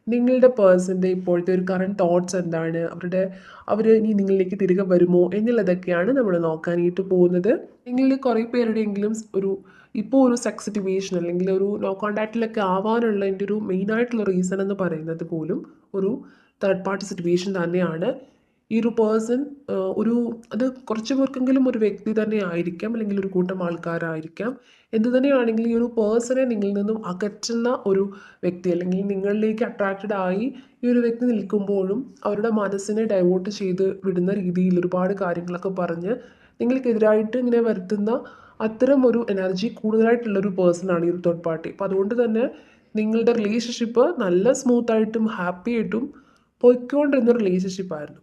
നിങ്ങളുടെ പേഴ്സൻ്റെ ഇപ്പോഴത്തെ ഒരു കറണ്ട് തോട്ട്സ് എന്താണ്, അവർ ഇനി നിങ്ങളിലേക്ക് തിരികെ വരുമോ എന്നുള്ളതൊക്കെയാണ് നമ്മൾ നോക്കാനായിട്ട് പോകുന്നത്. നിങ്ങളിൽ കുറേ പേരുടെയെങ്കിലും ഇപ്പോൾ ഒരു സെക്സ് സിറ്റുവേഷൻ അല്ലെങ്കിൽ ഒരു നോ കോൺടാക്റ്റിലൊക്കെ ആവാനുള്ള എൻ്റെ ഒരു മെയിനായിട്ടുള്ള റീസൺ എന്ന് പറയുന്നത് പോലും ഒരു തേർഡ് പാർട്ടി സിറ്റുവേഷൻ തന്നെയാണ്. ഈ ഒരു പേഴ്സൺ ഒരു അത് കുറച്ച് പേർക്കെങ്കിലും ഒരു വ്യക്തി തന്നെ ആയിരിക്കാം, അല്ലെങ്കിൽ ഒരു കൂട്ടം ആൾക്കാരായിരിക്കാം. എന്തു തന്നെയാണെങ്കിലും ഈ ഒരു പേഴ്സണെ നിങ്ങളിൽ നിന്നും അകറ്റുന്ന ഒരു വ്യക്തി, അല്ലെങ്കിൽ നിങ്ങളിലേക്ക് അട്രാക്റ്റഡ് ആയി ഈ ഒരു വ്യക്തി നിൽക്കുമ്പോഴും അവരുടെ മനസ്സിനെ ഡൈവേർട്ട് ചെയ്ത് വിടുന്ന രീതിയിൽ ഒരുപാട് കാര്യങ്ങളൊക്കെ പറഞ്ഞ് നിങ്ങൾക്കെതിരായിട്ട് ഇങ്ങനെ വരുത്തുന്ന അത്തരം ഒരു എനർജി കൂടുതലായിട്ടുള്ളൊരു പേഴ്സണാണ് ഈ ഒരു തേർഡ് പാർട്ടി. അപ്പോൾ അതുകൊണ്ട് തന്നെ നിങ്ങളുടെ റിലേഷൻഷിപ്പ് നല്ല സ്മൂത്തായിട്ടും ഹാപ്പി ആയിട്ടും പോയിക്കൊണ്ടിരുന്ന റിലേഷൻഷിപ്പായിരുന്നു.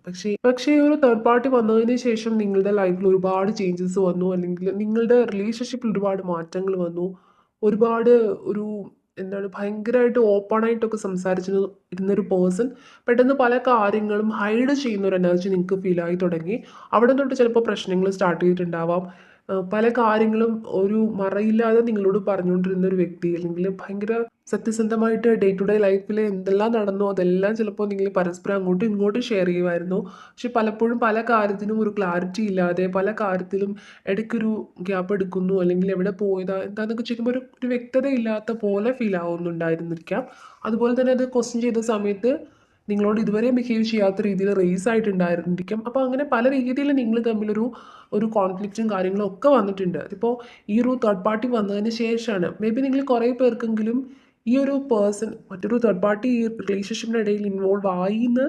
പക്ഷേ ഈ ഒരു തേർഡ് പാർട്ടി വന്നതിന് ശേഷം നിങ്ങളുടെ ലൈഫിൽ ഒരുപാട് ചേഞ്ചസ് വന്നു, അല്ലെങ്കിൽ നിങ്ങളുടെ റിലേഷൻഷിപ്പിൽ ഒരുപാട് മാറ്റങ്ങൾ വന്നു. ഒരുപാട് ഒരു എന്താണ് ഭയങ്കരമായിട്ട് ഓപ്പണായിട്ടൊക്കെ ഇരുന്നൊരു പേഴ്സൺ പെട്ടെന്ന് പല കാര്യങ്ങളും ഹൈഡ് ചെയ്യുന്ന ഒരു എനർജി നിങ്ങൾക്ക് ഫീലായി തുടങ്ങി. അവിടെ തൊട്ട് ചിലപ്പോൾ പ്രശ്നങ്ങൾ സ്റ്റാർട്ട് ചെയ്തിട്ടുണ്ടാവാം. പല കാര്യങ്ങളും ഒരു മറയില്ലാതെ നിങ്ങളോട് പറഞ്ഞുകൊണ്ടിരുന്ന ഒരു വ്യക്തി, അല്ലെങ്കിൽ ഭയങ്കര സത്യസന്ധമായിട്ട് ഡേ ടു ഡേ ലൈഫിൽ എന്തെല്ലാം നടന്നോ അതെല്ലാം ചിലപ്പോൾ നിങ്ങൾ പരസ്പരം അങ്ങോട്ടും ഇങ്ങോട്ടും ഷെയർ ചെയ്യുമായിരുന്നു. പക്ഷെ പലപ്പോഴും പല കാര്യത്തിനും ഒരു ക്ലാരിറ്റി ഇല്ലാതെ, പല കാര്യത്തിലും ഇടയ്ക്കൊരു ഗ്യാപ്പ് എടുക്കുന്നു, അല്ലെങ്കിൽ എവിടെ പോയതാ എന്താണെന്നൊക്കെ ചോദിക്കുമ്പോൾ ഒരു വ്യക്തത ഇല്ലാത്ത പോലെ ഫീൽ ആവുന്നുണ്ടായിരുന്നിരിക്കാം. അതുപോലെ തന്നെ അത് ക്വസ്റ്റ്യൻ ചെയ്ത സമയത്ത് നിങ്ങളോട് ഇതുവരെ ബിഹേവ് ചെയ്യാത്ത രീതിയിൽ റേസ് ആയിട്ടുണ്ടായിരുന്നിരിക്കും. അപ്പോൾ അങ്ങനെ പല രീതിയിൽ നിങ്ങൾ തമ്മിലൊരു കോൺഫ്ലിക്റ്റും കാര്യങ്ങളും ഒക്കെ വന്നിട്ടുണ്ട്. അതിപ്പോൾ ഈ ഒരു തേർഡ് പാർട്ടി വന്നതിന് ശേഷമാണ്. മേ ബി നിങ്ങൾ കുറേ പേർക്കെങ്കിലും ഈ ഒരു പേഴ്സൺ മറ്റൊരു തേർഡ് പാർട്ടി ഈ റിലേഷൻഷിപ്പിനിടയിൽ ഇൻവോൾവ് ആയി എന്ന്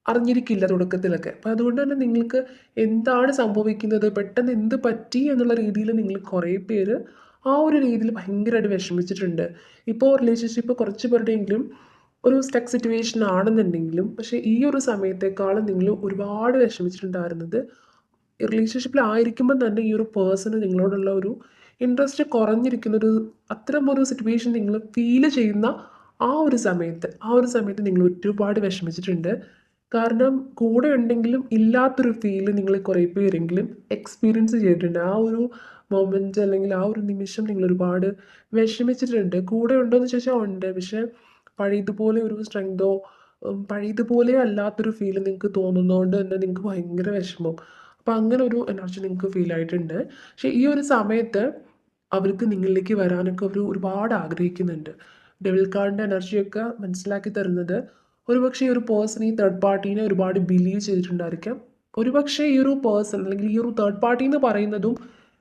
അറിഞ്ഞിരിക്കില്ല തുടക്കത്തിലൊക്കെ. അപ്പം അതുകൊണ്ട് തന്നെ നിങ്ങൾക്ക് എന്താണ് സംഭവിക്കുന്നത്, പെട്ടെന്ന് എന്ത് പറ്റി എന്നുള്ള രീതിയിൽ നിങ്ങൾ കുറേ പേര് ആ ഒരു രീതിയിൽ ഭയങ്കരമായിട്ട് വിഷമിച്ചിട്ടുണ്ട്. ഇപ്പോൾ റിലേഷൻഷിപ്പ് കുറച്ച് പേരുടെയെങ്കിലും ഒരു സ്റ്റക്ക് സിറ്റുവേഷൻ ആണെന്നുണ്ടെങ്കിലും, പക്ഷേ ഈ ഒരു സമയത്തേക്കാളും നിങ്ങൾ ഒരുപാട് വിഷമിച്ചിട്ടുണ്ടായിരുന്നത് റിലേഷൻഷിപ്പിലായിരിക്കുമ്പം തന്നെ ഈ ഒരു പേഴ്സണ് നിങ്ങളോടുള്ള ഒരു ഇൻട്രസ്റ്റ് കുറഞ്ഞിരിക്കുന്നൊരു അത്തരം ഒരു സിറ്റുവേഷൻ നിങ്ങൾ ഫീൽ ചെയ്യുന്ന ആ ഒരു സമയത്ത് നിങ്ങൾ ഒരുപാട് വിഷമിച്ചിട്ടുണ്ട്. കാരണം കൂടെ ഉണ്ടെങ്കിലും ഇല്ലാത്തൊരു ഫീൽ നിങ്ങൾ കുറേ പേരെങ്കിലും എക്സ്പീരിയൻസ് ചെയ്തിട്ടുണ്ട്. ആ ഒരു മൊമെൻറ്റ് അല്ലെങ്കിൽ ആ ഒരു നിമിഷം നിങ്ങൾ ഒരുപാട് വിഷമിച്ചിട്ടുണ്ട്. കൂടെ ഉണ്ടോ എന്ന് ചോദിച്ചാൽ ഉണ്ട്, പക്ഷേ പഴയതുപോലെ ഒരു സ്ട്രെങ്തോ പഴയതുപോലെ അല്ലാത്തൊരു ഫീൽ നിങ്ങൾക്ക് തോന്നുന്നതുകൊണ്ട് തന്നെ നിങ്ങൾക്ക് ഭയങ്കര വിഷമം. അപ്പോൾ അങ്ങനെ ഒരു എനർജി നിങ്ങൾക്ക് ഫീൽ ആയിട്ടുണ്ട്. പക്ഷേ ഈ ഒരു സമയത്ത് അവർക്ക് നിങ്ങളിലേക്ക് വരാനൊക്കെ അവർ ഒരുപാട് ആഗ്രഹിക്കുന്നുണ്ട്. ഡെവിൾ കാർഡിൻ്റെ എനർജിയൊക്കെ മനസ്സിലാക്കി തരുന്നത് ഒരുപക്ഷെ ഈ ഒരു പേഴ്സൺ ഈ തേർഡ് പാർട്ടീനെ ഒരുപാട് ബിലീവ് ചെയ്തിട്ടുണ്ടായിരിക്കാം. ഒരുപക്ഷെ ഈ ഒരു പേഴ്സൺ അല്ലെങ്കിൽ ഈ ഒരു തേർഡ് പാർട്ടി എന്ന് പറയുന്നതും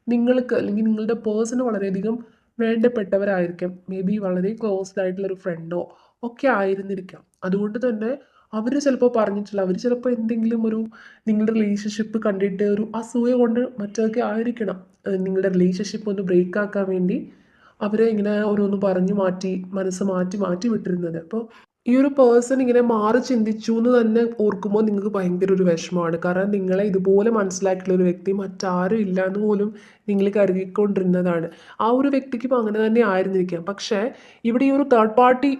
നിങ്ങൾക്ക് അല്ലെങ്കിൽ നിങ്ങളുടെ പേഴ്സണ് വളരെയധികം വേണ്ടപ്പെട്ടവരായിരിക്കാം. മേ ബി വളരെ ക്ലോസ്ഡ് ആയിട്ടുള്ളൊരു ഫ്രണ്ടോ ഒക്കെ ആയിരുന്നിരിക്കാം. അതുകൊണ്ട് തന്നെ അവർ ചിലപ്പോൾ പറഞ്ഞിട്ടില്ല, അവർ ചിലപ്പോൾ എന്തെങ്കിലും ഒരു നിങ്ങളുടെ റിലേഷൻഷിപ്പ് കണ്ടിട്ട് ഒരു അസൂയ കൊണ്ട് മറ്റൊക്കെ ആയിരിക്കണം നിങ്ങളുടെ റിലേഷൻഷിപ്പ് ഒന്ന് ബ്രേക്ക് ആക്കാൻ വേണ്ടി അവരെ ഇങ്ങനെ ഓരോന്ന് പറഞ്ഞു മാറ്റി മനസ്സ് മാറ്റി മാറ്റി വിട്ടിരുന്നത്. അപ്പോൾ ഈ ഒരു പേഴ്സൺ ഇങ്ങനെ മാറി ചിന്തിച്ചു എന്ന് തന്നെ ഓർക്കുമ്പോൾ നിങ്ങൾക്ക് ഭയങ്കര ഒരു വിഷമമാണ്. കാരണം നിങ്ങളെ ഇതുപോലെ മനസ്സിലാക്കിയിട്ടുള്ള ഒരു വ്യക്തി മറ്റാരും ഇല്ല എന്ന് പോലും നിങ്ങൾ കരുതിക്കൊണ്ടിരുന്നതാണ്. ആ ഒരു വ്യക്തിക്ക് ഇപ്പോൾ അങ്ങനെ തന്നെ ആയിരുന്നിരിക്കാം. പക്ഷേ ഇവിടെ ഈ ഒരു തേർഡ് പാർട്ടി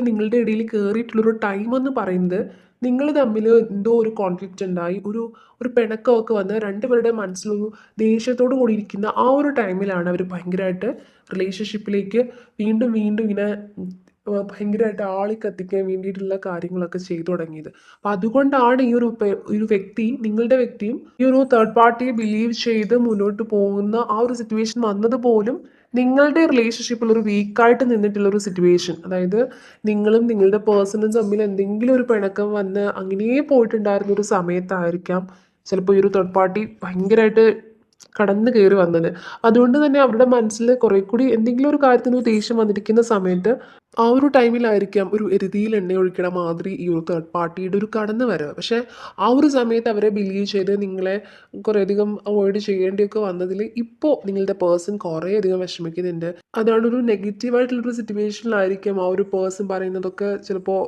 നിങ്ങളുടെ ഇടയിൽ കയറിയിട്ടുള്ളൊരു ടൈം എന്ന് പറയുന്നത് നിങ്ങൾ തമ്മിൽ എന്തോ ഒരു കോൺഫ്ലിക്റ്റ് ഉണ്ടായി, ഒരു പിണക്കമൊക്കെ വന്ന് രണ്ടുപേരുടെ മനസ്സിലൊരു ദേഷ്യത്തോടു കൂടി ഇരിക്കുന്ന ആ ഒരു ടൈമിലാണ് അവർ ഭയങ്കരമായിട്ട് റിലേഷൻഷിപ്പിലേക്ക് വീണ്ടും വീണ്ടും ഇങ്ങനെ ഭയങ്കരമായിട്ട് ആളിക്കത്തിക്കാൻ വേണ്ടിയിട്ടുള്ള കാര്യങ്ങളൊക്കെ ചെയ്തു തുടങ്ങിയത്. അപ്പം അതുകൊണ്ടാണ് ഈ ഒരു വ്യക്തി, നിങ്ങളുടെ വ്യക്തിയും ഈ ഒരു തേർഡ് പാർട്ടിയെ ബിലീവ് ചെയ്ത് മുന്നോട്ട് പോകുന്ന ആ ഒരു സിറ്റുവേഷൻ വന്നത് പോലും നിങ്ങളുടെ റിലേഷൻഷിപ്പിൽ ഒരു വീക്കായിട്ട് നിന്നിട്ടുള്ള ഒരു സിറ്റുവേഷൻ, അതായത് നിങ്ങളും നിങ്ങളുടെ പേഴ്സണും തമ്മിൽ എന്തെങ്കിലും ഒരു പിണക്കം വന്ന് അങ്ങനെ പോയിട്ടുണ്ടായിരുന്ന ഒരു സമയത്തായിരിക്കാം ചിലപ്പോൾ ഈ ഒരു തേർഡ് പാർട്ടി ഭയങ്കരമായിട്ട് കടന്നു കയറി വന്നത്. അതുകൊണ്ട് തന്നെ അവരുടെ മനസ്സിൽ കുറേ കൂടി എന്തെങ്കിലും ഒരു കാര്യത്തിന് ദേഷ്യം വന്നിരിക്കുന്ന സമയത്ത് ആ ഒരു ടൈമിലായിരിക്കാം ഒരു എരുതിയിൽ എണ്ണ ഒഴിക്കണ മാതിരി ഈ ഒരു തേർഡ് പാർട്ടിയുടെ ഒരു കടന്നു വരവ്. പക്ഷേ ആ ഒരു സമയത്ത് അവരെ ബിലീവ് ചെയ്ത് നിങ്ങളെ കുറേയധികം അവോയ്ഡ് ചെയ്യേണ്ടിയൊക്കെ വന്നതിൽ ഇപ്പോൾ നിങ്ങളുടെ പേഴ്സൺ കുറേയധികം വിഷമിക്കുന്നുണ്ട്. അതാണ് ഒരു നെഗറ്റീവായിട്ടുള്ളൊരു സിറ്റുവേഷനിലായിരിക്കും ആ ഒരു പേഴ്സൺ പറയുന്നതൊക്കെ ചിലപ്പോൾ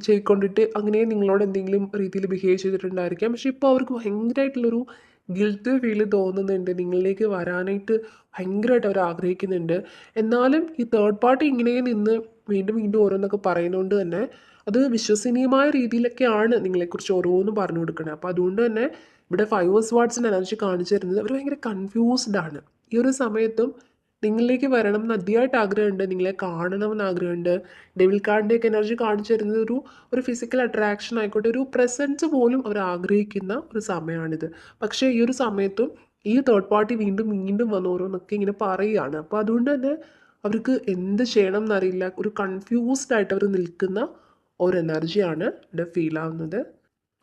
ചെയ്തുകൊണ്ടിട്ട് അങ്ങനെ നിങ്ങളോട് എന്തെങ്കിലും രീതിയിൽ ബിഹേവ് ചെയ്തിട്ടുണ്ടായിരിക്കാം. പക്ഷേ ഇപ്പോൾ അവർക്ക് ഭയങ്കരമായിട്ടുള്ളൊരു ഗിൽറ്റ് ഫീൽ തോന്നുന്നുണ്ട്. നിങ്ങളിലേക്ക് വരാനായിട്ട് ഭയങ്കരമായിട്ട് അവർ ആഗ്രഹിക്കുന്നുണ്ട്. എന്നാലും ഈ തേർഡ് പാർട്ടി ഇങ്ങനെ നിന്ന് വീണ്ടും വീണ്ടും ഓരോന്നൊക്കെ പറയുന്നതുകൊണ്ട് തന്നെ അത് വിശ്വസനീയമായ രീതിയിലൊക്കെയാണ് നിങ്ങളെക്കുറിച്ച് ഓരോന്നും പറഞ്ഞു കൊടുക്കുന്നത്. അപ്പോൾ അതുകൊണ്ട് തന്നെ ഇവിടെ 5 ഓഫ് സ്വാർഡ്സിൻ്റെ എനർജി കാണിച്ചു തരുന്നത് അവർ ഭയങ്കര കൺഫ്യൂസ്ഡ് ആണ്. ഈ ഒരു സമയത്തും നിങ്ങളിലേക്ക് വരണം എന്ന് അതിയായിട്ട് ആഗ്രഹമുണ്ട്, നിങ്ങളെ കാണണമെന്ന് ആഗ്രഹമുണ്ട്. ഡെവിൾ കാർഡിൻ്റെയൊക്കെ എനർജി കാണിച്ചു തരുന്നത് ഒരു ഫിസിക്കൽ അട്രാക്ഷൻ ആയിക്കോട്ടെ, ഒരു പ്രസൻസ് പോലും അവർ ആഗ്രഹിക്കുന്ന ഒരു സമയമാണിത്. പക്ഷേ ഈ ഒരു സമയത്തും ഈ തേർഡ് പാർട്ടി വീണ്ടും വീണ്ടും വന്ന് ഓരോന്നൊക്കെ ഇങ്ങനെ പറയുകയാണ്. അപ്പോൾ അതുകൊണ്ട് തന്നെ അവർക്ക് എന്ത് ചെയ്യണം എന്നറിയില്ല, ഒരു കൺഫ്യൂസ്ഡ് ആയിട്ട് അവർ നിൽക്കുന്ന ഒരു എനർജിയാണ് ഇവിടെ ഫീൽ ആവുന്നത്.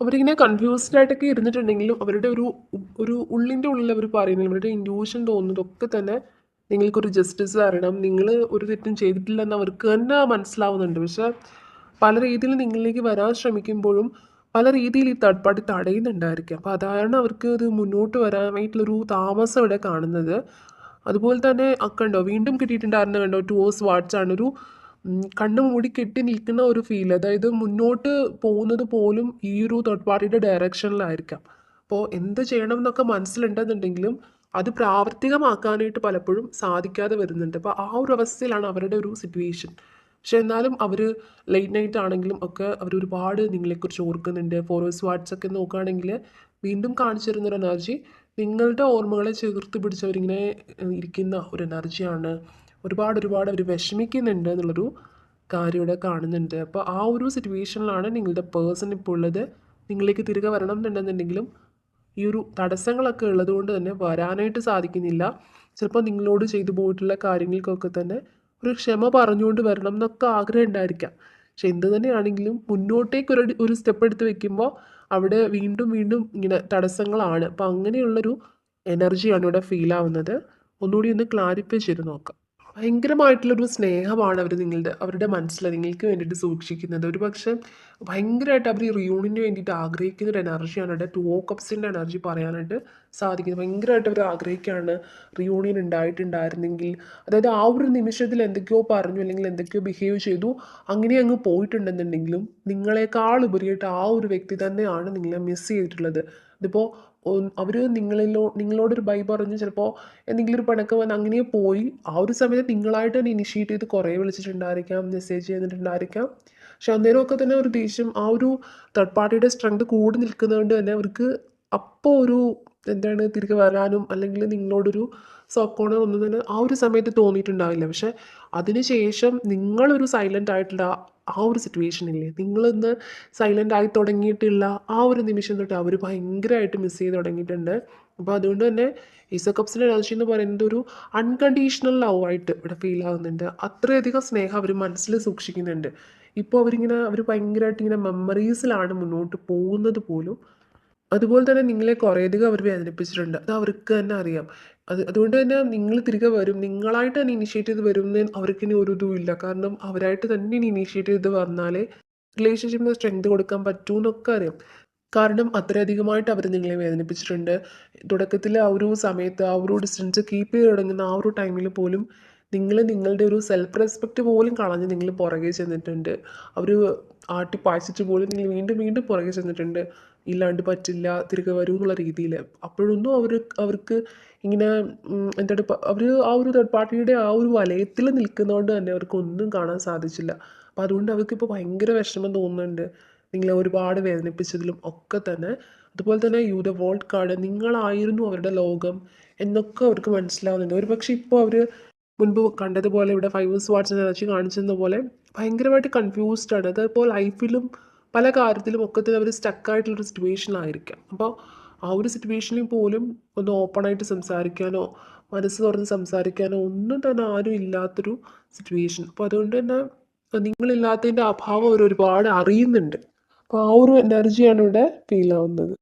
അവരിങ്ങനെ കൺഫ്യൂസ്ഡ് ആയിട്ടൊക്കെ ഇരുന്നിട്ടുണ്ടെങ്കിലും അവരുടെ ഒരു ഉള്ളിൻ്റെ ഉള്ളിൽ അവർ പറയുന്നില്ല, അവരുടെ ഇൻറ്റ്യൂഷൻ തോന്നുന്നതൊക്കെ തന്നെ നിങ്ങൾക്കൊരു ജസ്റ്റിസ് തരണം, നിങ്ങൾ ഒരു തെറ്റും ചെയ്തിട്ടില്ലെന്ന് അവർക്ക് തന്നെ മനസ്സിലാവുന്നുണ്ട്. പക്ഷെ പല രീതിയിൽ നിങ്ങളിലേക്ക് വരാൻ ശ്രമിക്കുമ്പോഴും പല രീതിയിൽ ഈ തേർഡ് പാർട്ടി തടയുന്നുണ്ടായിരിക്കും. അപ്പോൾ അതാണ് അവർക്ക് ഇത് മുന്നോട്ട് വരാനായിട്ടുള്ളൊരു താമസം ഇവിടെ കാണുന്നത്. അതുപോലെ തന്നെ കണ്ടോ വീണ്ടും കിട്ടിയിട്ടുണ്ടായിരുന്നു, കണ്ടോ 2 hours വാട്സ് ആണ്. കണ്ണ് മൂടി കെട്ടി നിൽക്കുന്ന ഒരു ഫീൽ, അതായത് മുന്നോട്ട് പോകുന്നത് പോലും ഈ ഒരു തേർഡ് പാർട്ടിയുടെ ഡയറക്ഷനിലായിരിക്കാം. അപ്പോൾ എന്ത് ചെയ്യണം എന്നൊക്കെ മനസ്സിലുണ്ടെന്നുണ്ടെങ്കിലും അത് പ്രാവർത്തികമാക്കാനായിട്ട് പലപ്പോഴും സാധിക്കാതെ വരുന്നുണ്ട്. അപ്പോൾ ആ ഒരു അവസ്ഥയിലാണ് അവരുടെ ഒരു സിറ്റുവേഷൻ. പക്ഷെ എന്നാലും അവർ ലേറ്റ് നൈറ്റ് ആണെങ്കിലും ഒക്കെ അവർ ഒരുപാട് നിങ്ങളെക്കുറിച്ച് ഓർക്കുന്നുണ്ട്. ഫോർവേഴ്സ് വാട്സ് ഒക്കെ നോക്കുകയാണെങ്കിൽ വീണ്ടും കാണിച്ചു തരുന്നൊരു എനർജി നിങ്ങളുടെ ഓർമ്മകളെ ചേർത്ത് പിടിച്ചവരിങ്ങനെ ഇരിക്കുന്ന ഒരു എനർജിയാണ്. ഒരുപാട് അവർ വിഷമിക്കുന്നുണ്ട് എന്നുള്ളൊരു കാര്യം ഇവിടെ കാണുന്നുണ്ട്. അപ്പോൾ ആ ഒരു സിറ്റുവേഷനിലാണ് നിങ്ങളുടെ പേഴ്സൺ ഇപ്പോൾ ഉള്ളത്. നിങ്ങളിലേക്ക് തിരികെ വരണം എന്നുണ്ടെന്നുണ്ടെങ്കിലും ഈ ഒരു തടസ്സങ്ങളൊക്കെ ഉള്ളതുകൊണ്ട് തന്നെ വരാനായിട്ട് സാധിക്കുന്നില്ല. ചിലപ്പോൾ നിങ്ങളോട് ചെയ്തു പോയിട്ടുള്ള കാര്യങ്ങൾക്കൊക്കെ തന്നെ ഒരു ക്ഷമ പറഞ്ഞുകൊണ്ട് വരണം എന്നൊക്കെ ആഗ്രഹം ഉണ്ടായിരിക്കാം. പക്ഷെ എന്ത് തന്നെയാണെങ്കിലും മുന്നോട്ടേക്ക് ഒരു സ്റ്റെപ്പ് എടുത്ത് വെക്കുമ്പോൾ അവിടെ വീണ്ടും വീണ്ടും ഇങ്ങനെ തടസ്സങ്ങളാണ്. അപ്പോൾ അങ്ങനെയുള്ളൊരു എനർജിയാണ് ഇവിടെ ഫീൽ ആവുന്നത്. ഒന്നുകൂടി ഒന്ന് ക്ലാരിഫൈ ചെയ്ത് നോക്കാം. ഭയങ്കരമായിട്ടുള്ളൊരു സ്നേഹമാണ് അവരുടെ മനസ്സിൽ നിങ്ങൾക്ക് വേണ്ടിയിട്ട് സൂക്ഷിക്കുന്നത്. ഒരു പക്ഷേ ഭയങ്കരമായിട്ട് അവർ ഈ റിയൂണിന് വേണ്ടിയിട്ട് ആഗ്രഹിക്കുന്ന ഒരു എനർജിയാണ് ഇവിടെ 2 ഓഫ് കപ്സിൻ്റെ എനർജി പറയാനായിട്ട് സാധിക്കുന്നത്. ഭയങ്കരമായിട്ട് അവർ ആഗ്രഹിക്കുകയാണ് റിയൂണിയൻ ഉണ്ടായിട്ടുണ്ടായിരുന്നെങ്കിൽ, അതായത് ആ ഒരു നിമിഷത്തിൽ എന്തൊക്കെയോ പറഞ്ഞു അല്ലെങ്കിൽ എന്തൊക്കെയോ ബിഹേവ് ചെയ്തു അങ്ങനെ അങ്ങ് പോയിട്ടുണ്ടെന്നുണ്ടെങ്കിലും നിങ്ങളെക്കാൾ ഉപരിയായിട്ട് ആ ഒരു വ്യക്തി തന്നെയാണ് നിങ്ങളെ മിസ് ചെയ്തിട്ടുള്ളത്. ഇതിപ്പോൾ അവർ നിങ്ങളോടൊരു ബൈ പറഞ്ഞ് ചിലപ്പോൾ എന്തെങ്കിലും ഒരു പിണക്കം വന്ന് അങ്ങനെ പോയി. ആ ഒരു സമയത്ത് നിങ്ങളായിട്ട് തന്നെ ഇനിഷ്യേറ്റ് ചെയ്ത് കുറേ വിളിച്ചിട്ടുണ്ടായിരിക്കാം, മെസ്സേജ് ചെയ്തിട്ടുണ്ടായിരിക്കാം. പക്ഷെ അന്നേരമൊക്കെ തന്നെ ഒരു ദേഷ്യം, ആ ഒരു തേർഡ് പാർട്ടിയുടെ സ്ട്രെങ്ത് കൂടി നിൽക്കുന്നതുകൊണ്ട് തന്നെ അവർക്ക് അപ്പോൾ എന്താണ് തിരികെ വരാനും അല്ലെങ്കിൽ നിങ്ങളോടൊരു സോക്കോണോ ഒന്നും തന്നെ ആ ഒരു സമയത്ത് തോന്നിയിട്ടുണ്ടാവില്ല. പക്ഷെ അതിനുശേഷം നിങ്ങളൊരു സൈലൻ്റ് ആയിട്ടുള്ള ആ ഒരു സിറ്റുവേഷൻ ഇല്ലേ, നിങ്ങളിന്ന് സൈലൻ്റ് ആയി തുടങ്ങിയിട്ടുള്ള ആ ഒരു നിമിഷം തൊട്ട് അവർ ഭയങ്കരമായിട്ട് മിസ് ചെയ്ത് തുടങ്ങിയിട്ടുണ്ട്. അപ്പോൾ അതുകൊണ്ട് തന്നെ ഈസോ കപ്സിൻ്റെ എനർജി എന്ന് പറയുന്നത് ഒരു അൺകണ്ടീഷണൽ ലവ് ആയിട്ട് ഇവിടെ ഫീൽ ആകുന്നുണ്ട്. അത്രയധികം സ്നേഹം അവർ മനസ്സിൽ സൂക്ഷിക്കുന്നുണ്ട്. ഇപ്പോൾ അവർ ഭയങ്കരമായിട്ട് ഇങ്ങനെ മെമ്മറീസിലാണ് മുന്നോട്ട് പോകുന്നത് പോലും. അതുപോലെ തന്നെ നിങ്ങളെ കുറേയധികം അവർ വേദനിപ്പിച്ചിട്ടുണ്ട്. അത് അവർക്ക് തന്നെ അറിയാം. അതുകൊണ്ട് തന്നെ നിങ്ങൾ തിരികെ വരും, നിങ്ങളായിട്ട് തന്നെ ഇനിഷ്യേറ്റ് ചെയ്ത് വരും എന്ന് അവർക്കിനി ഒരു ഇതും ഇല്ല. കാരണം അവരായിട്ട് തന്നെ ഇനി ഇനിഷ്യേറ്റ് ചെയ്ത് വന്നാലേ റിലേഷൻഷിപ്പിന് സ്ട്രെങ്ത് കൊടുക്കാൻ പറ്റൂ എന്നൊക്കെ അറിയാം. കാരണം അത്രയധികമായിട്ട് അവർ നിങ്ങളെ വേദനിപ്പിച്ചിട്ടുണ്ട്. തുടക്കത്തിൽ ആ ഒരു സമയത്ത് ആ ഒരു ഡിസ്റ്റൻസ് കീപ്പ് ചെയ്ത് തുടങ്ങുന്ന ആ ഒരു ടൈമിൽ പോലും നിങ്ങളുടെ ഒരു സെൽഫ് റെസ്പെക്റ്റ് പോലും കളഞ്ഞ് നിങ്ങൾ പുറകെ ചെന്നിട്ടുണ്ട്. അവർ ആട്ടിപ്പായിച്ചിട്ട് പോലും നിങ്ങൾ വീണ്ടും വീണ്ടും പുറകെ ചെന്നിട്ടുണ്ട്. ഇല്ലാണ്ട് പറ്റില്ല, തിരികെ വരൂ എന്നുള്ള രീതിയിൽ. അപ്പോഴൊന്നും അവർക്ക് ഇങ്ങനെ എന്താണ് അവർ ആ ഒരു തേർഡ് പാർട്ടിയുടെ ആ ഒരു വലയത്തിൽ നിൽക്കുന്നതുകൊണ്ട് തന്നെ അവർക്കൊന്നും കാണാൻ സാധിച്ചില്ല. അപ്പോൾ അതുകൊണ്ട് അവർക്കിപ്പോൾ ഭയങ്കര വിഷമം തോന്നുന്നുണ്ട്, നിങ്ങളെ ഒരുപാട് വേദനിപ്പിച്ചതിലും ഒക്കെ തന്നെ. അതുപോലെ തന്നെ യു ദ വേൾഡ് കാർഡ്, നിങ്ങളായിരുന്നു അവരുടെ ലോകം എന്നൊക്കെ അവർക്ക് മനസ്സിലാവുന്നുണ്ട്. ഒരു പക്ഷേ ഇപ്പോൾ അവർ മുൻപ് കണ്ടതുപോലെ ഇവിടെ 5 വാട്ട്സ് എനർജി കാണിച്ചിരുന്ന പോലെ ഭയങ്കരമായിട്ട് കൺഫ്യൂസ്ഡ് ആണ്. അതിപ്പോൾ ലൈഫിലും പല കാര്യത്തിലും ഒക്കെ തന്നെ അവർ സ്റ്റക്കായിട്ടുള്ളൊരു സിറ്റുവേഷനിലായിരിക്കാം. അപ്പോൾ ആ ഒരു സിറ്റുവേഷനിൽ പോലും ഒന്ന് ഓപ്പണായിട്ട് സംസാരിക്കാനോ മനസ്സ് തുറന്ന് സംസാരിക്കാനോ ഒന്നും തന്നെ ആരും ഇല്ലാത്തൊരു സിറ്റുവേഷൻ. അപ്പോൾ അതുകൊണ്ട് തന്നെ നിങ്ങളില്ലാത്തതിൻ്റെ അഭാവം അവർ ഒരുപാട് അറിയുന്നുണ്ട്. അപ്പോൾ ആ ഒരു എനർജിയാണ് ഇവിടെ ഫീൽ ആവുന്നത്.